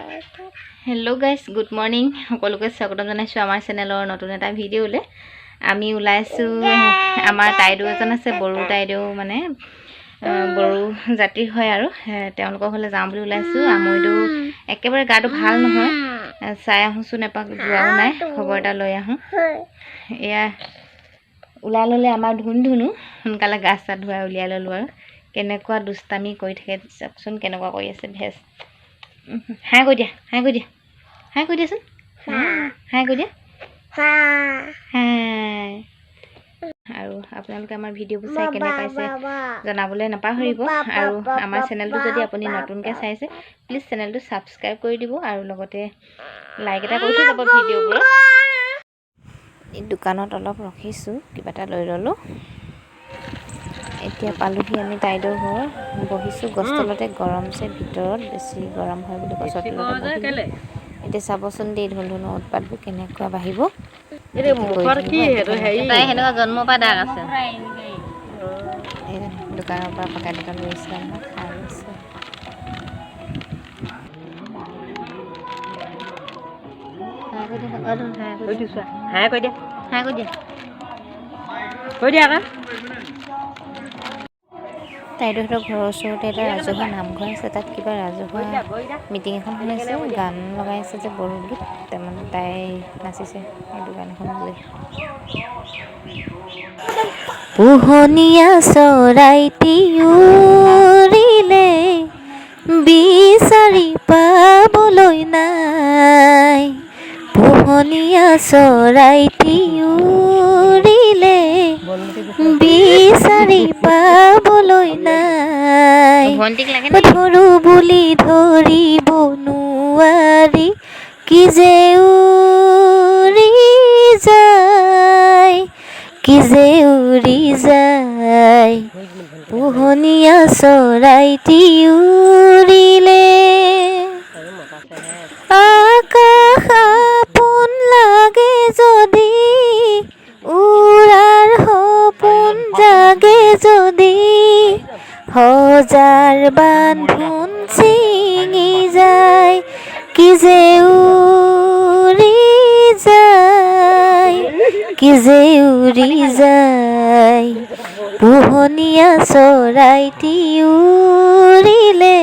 hello guys good morning সকলোকে স্বাগতম জানাইছো আমাৰ চেনেলৰ নতুন এটা ভিডিঅ'লে আমি ওলাইছো আমাৰ তাইডো এজন আছে বড়ো তাইডো মানে বড়ো জাতিৰ হয় আৰু তেওঁলোকৰ ঘৰলৈ যাম বুলি ওলাইছো আমইডো একেবাৰে গাটো ভাল নহয় চাই আহুচোন এপাক যোৱাও নাই খবৰ এটা লৈ আহো এয়া উলাই ললে আমাৰ ধুনু সোনকালে গা চা ধুৱাই উলিয়াই ললো আৰু কেনেকুৱা দুষ্টামি কৰি থাকে চাকচোন কেনেকুৱা কৰি আছে ভেজ হাই কৈ দিয়া হাই কৈ দিয়া হাই কৈ দিয়াচোন হাই কৈ দিয়া হাই আৰু আপোনালোকে আমাৰ ভিডিঅ'বোৰ চাই কেনে পাইছে জনাবলৈ নাপাহৰিব আৰু আমাৰ চেনেলটো যদি আপুনি নতুনকৈ চাইছে প্লিজ চেনেলটো ছাবস্ক্ৰাইব কৰি দিব আৰু লগতে লাইক এটা কৰি থৈ যাব ভিডিঅ'বোৰত এই দোকানত অলপ ৰখিছোঁ কিবা এটা লৈ ল'লোঁ এতিয়া পালোহি আমি তাইডৰ ঘৰ বহিছোঁ গছ তলতে গৰম যে ভিতৰত বেছি গৰম হয় বুলি গছৰ তলতে বহিলোঁ এতিয়া চাবচোন দেই ধুনু উৎপাতবোৰ কেনেকুৱা বাঢ়িব তাই সেনেকুৱা জন্ম পৰা দাগ আছে দোকানৰ পৰা পকাই দোকান লৈছে আমাক খাই লৈছে হাই কৈ দিয়া হাই কৈ দিয়া কৈ দিয়া আকৌ তাইডোহঁতৰ ঘৰৰ ওচৰতে এটা ৰাজহুৱা নামঘৰ আছে তাত কিবা ৰাজহুৱা মিটিং এখন হৈ আছে গান লগাই আছে যে বড়ো গীত তাৰমানে তাই নাচিছে সেইটো গানখন লৈ পোহনীয়া চৰাইটি উৰিলে বিচাৰি পাবলৈ নাই পোহনীয়া চৰাইটি উৰিলে বিচাৰি পাবলৈ নাই ধৰো বুলি ধৰিব নোৱাৰি কি যে উৰি যায় কি যে উৰি যায় পোহনীয়া চৰাইটি উৰিলে আকাশ আপোন লাগে যদি উৰাৰ সপোন জাগে যদি হজাৰ বান্ধোন ছিঙি যায় কি যে উৰি যায় কি যে উৰি যায় পোহনীয়া চৰাইটি উৰিলে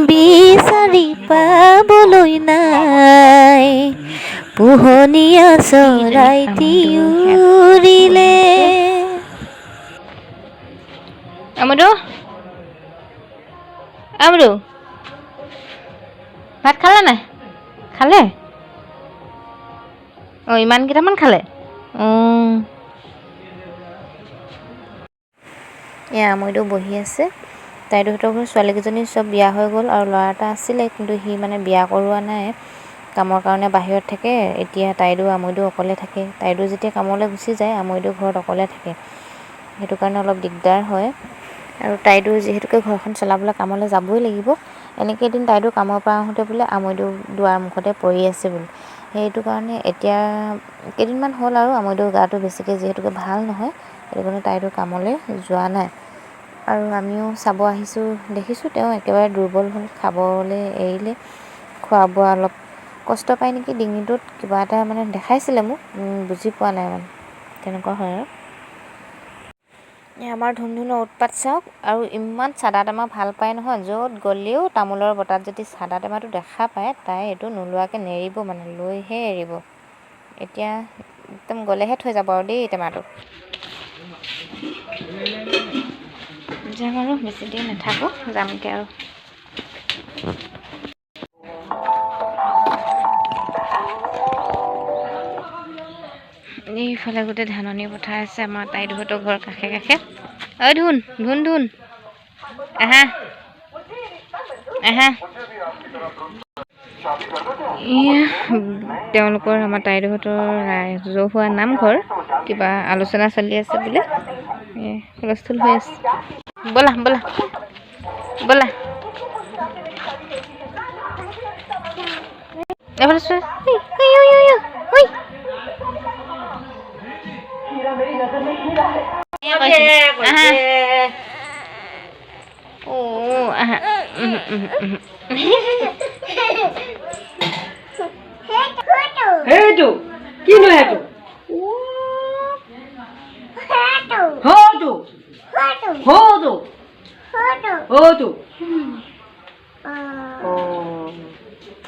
বিচাৰি পাবলৈ নাই পোহনীয়া চৰাইটি উৰিলে আমৰু আমৰু ভাত খালে নাই খালে অঁ ইমান কেইটামান খালে এয়া আমৈদো বহি আছে তাইডোহঁতৰ ঘৰ ছোৱালীকেইজনী চব বিয়া হৈ গ'ল আৰু ল'ৰা এটা আছিলে কিন্তু সি মানে বিয়া কৰোৱা নাই কামৰ কাৰণে বাহিৰত থাকে এতিয়া তাইডো আমৈদো অকলে থাকে তাইডো যেতিয়া কামলৈ গুচি যায় আমৈদো ঘৰত অকলে থাকে সেইটো কাৰণে অলপ দিগদাৰ হয় আৰু তাইডো যিহেতুকে ঘৰখন চলাবলৈ কামলৈ যাবই লাগিব এনেকৈ এদিন তাইডো কামৰ পৰা আহোঁতে বোলে আমৈদো দুৱাৰ মুখতে পৰি আছে বোলে সেইটো কাৰণে এতিয়া কেইদিনমান হ'ল আৰু আমৈদো গাটো বেছিকৈ যিহেতুকে ভাল নহয় সেইটো কাৰণে তাইডো কামলৈ যোৱা নাই আৰু আমিও চাব আহিছোঁ দেখিছোঁ তেওঁ একেবাৰে দুৰ্বল হ'ল খাবলৈ এৰিলে খোৱা বোৱা অলপ কষ্ট পায় নেকি ডিঙিটোত কিবা এটা মানে দেখাইছিলে মোক বুজি পোৱা নাই মানে তেনেকুৱা হয় আৰু আমাৰ ধুনু উৎপাত চাওক আৰু ইমান চাদা টেমা ভাল পায় নহয় য'ত গ'লেও তামোলৰ বটাত যদি চাদা টেমাটো দেখা পায় তাই এইটো নোলোৱাকৈ নেৰিব মানে লৈহে এৰিব এতিয়া একদম গ'লেহে থৈ যাব আৰু দেই টেমাটো যাম আৰু বেছি দেৰি নাথাকোঁ যামগৈ আৰু এইফালে গোটেই ধাননি পথাৰ আছে আমাৰ তাইডোহঁতৰ ঘৰ কাষে কাষে ঐ ধুন আহা আহা তেওঁলোকৰ আমাৰ তাইডোহঁতৰ ৰাজহুৱা নামঘৰ কিবা আলোচনা চলি আছে বোলে হুলস্থুল হৈ আছে ব'লা ব'লা ব'লা এফালে চোৱা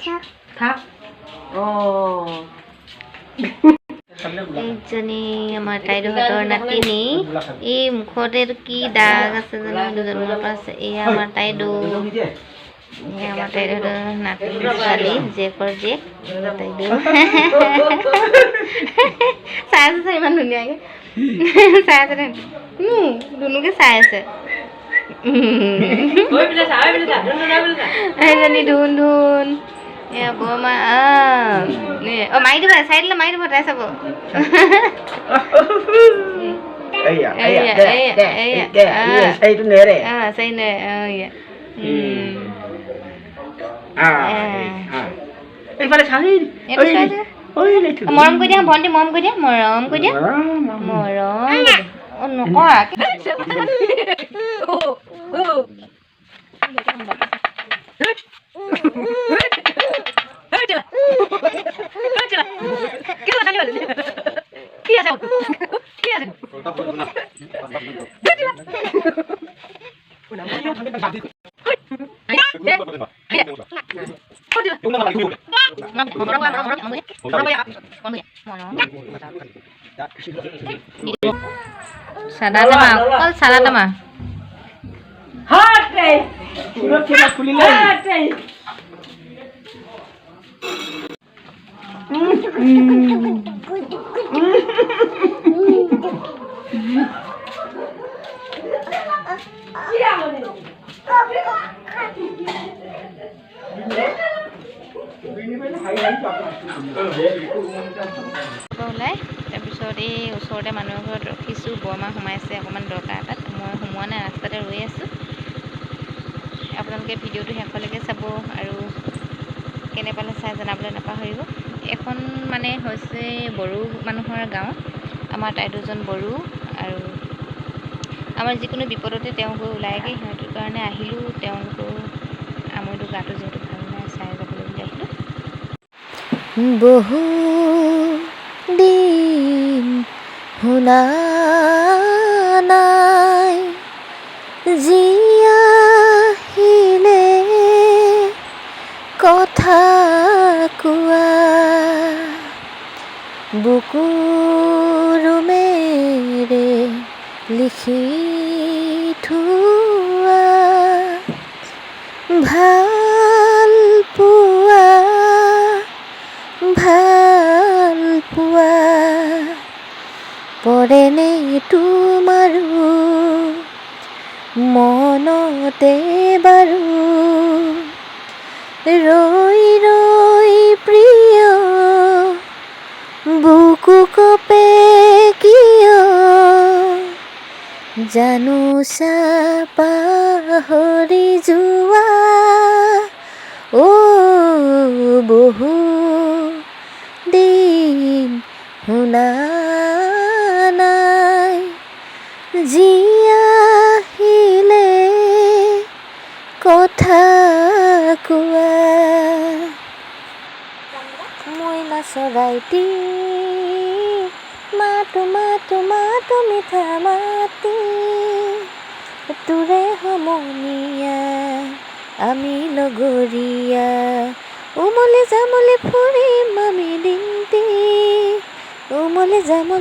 থাক এইজনী আমাৰ তাইদেউহঁতৰ নাতিনী এই মুখতে কি দাগ আছে জানো দুজনমানৰ পৰা আছে এয়া আমাৰ তাইদেউ এয়া আমাৰ তাইদেউহঁতৰ নাতিনী ছোৱালী জীয়েকৰ জীয়েক তাইদেউ চাই আছে ইমান ধুনীয়াকৈ চাই আছে দে দুনুকে চাই আছে এইজনী ধুন ধুন এয়া বৰমা অ মাৰি দিব চাই দিলে মাৰি দিব তাই চাব মৰম কৰি দিয়া ভণ্টি মৰম কৰি দিয়া মৰম কৰি দিয়া মৰম নকৰা সাদা টেমা অকল সাদা টেমা ওলাই তাৰপিছত এই ওচৰতে মানুহৰ ঘৰত ৰখিছোঁ বৰমা সোমাইছে অকণমান দৰকাৰ এটাত মই সোমোৱা নাই ৰাস্তাতে ৰৈ আছোঁ আপোনালোকে ভিডিঅ'টো শেষলৈকে চাব আৰু কেনে পালে চাই জনাবলৈ নাপাহৰিব এখন মানে হৈছে বড়ো মানুহৰ গাঁও আমাৰ তাইদেউজন বড়ো আৰু আমাৰ যিকোনো বিপদতে তেওঁ গৈ ওলাইগৈ সিহঁতৰ কাৰণে আহিলোঁ তেওঁলোকো আমৈতো গাটো যিহেতু ভাল নাই চাই যাবলৈ বুলি আহিলোঁ বহু দিন শুনা নাই জিয়াহিলে কথা কোৱা বুকুৰুমেৰে লিখি থোৱা ভাল পোৱা পৰেনে তোমাৰো মনতে বাৰু ৰৈ ৰৈ প্ৰিয় বুকু কপে কিয় জানো পাহৰি যোৱা অ বহু দিন শুনা নাই জিয়াহিলে কথা কোৱা মইনা চৰাইটি মাতো মাতো মাতো মিঠা মাতি তোৰে সমনীয়া আমি লগৰীয়া উমলে যামলে ফুৰিম আমি দিনটি উমলে যাম